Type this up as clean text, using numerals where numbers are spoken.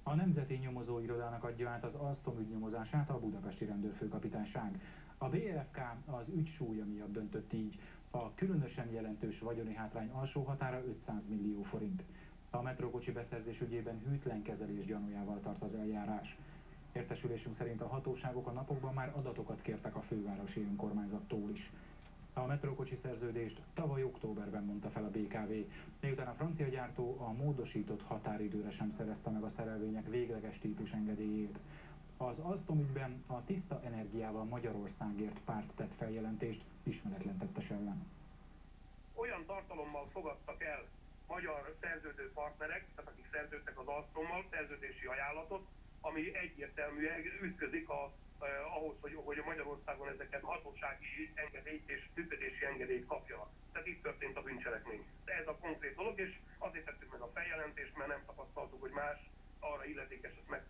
A Nemzeti Nyomozóirodának adja át az Alstom ügy nyomozását a budapesti rendőrfőkapitányság. A BFK az ügy súlya miatt döntött így. A különösen jelentős vagyoni hátrány alsó határa 500 millió forint. A metrókocsi beszerzés ügyében hűtlen kezelés gyanújával tart az eljárás. Értesülésünk szerint a hatóságok a napokban már adatokat kértek a fővárosi önkormányzattól is. A metrókocsi szerződést tavaly októberben mondta fel a BKV, miután a francia gyártó a módosított határidőre sem szerezte meg a szerelvények végleges típusengedélyét. Az Alstom ügyben a Tiszta Energiával Magyarországért párt tett feljelentést ismeretlen tettes ellen. Olyan tartalommal fogadtak el magyar szerződő partnerek, tehát akik szerződtek az Alstommal, szerződési ajánlatot, ami egyértelműen ütközik ahhoz, hogy Magyarországon ezeket hatósági engedélyt és működési engedélyt kapjanak. Tehát itt történt a bűncselekmény. De ez a konkrét dolog, és azért tettük meg a feljelentést, mert nem tapasztaltuk, hogy más arra illetékeset meg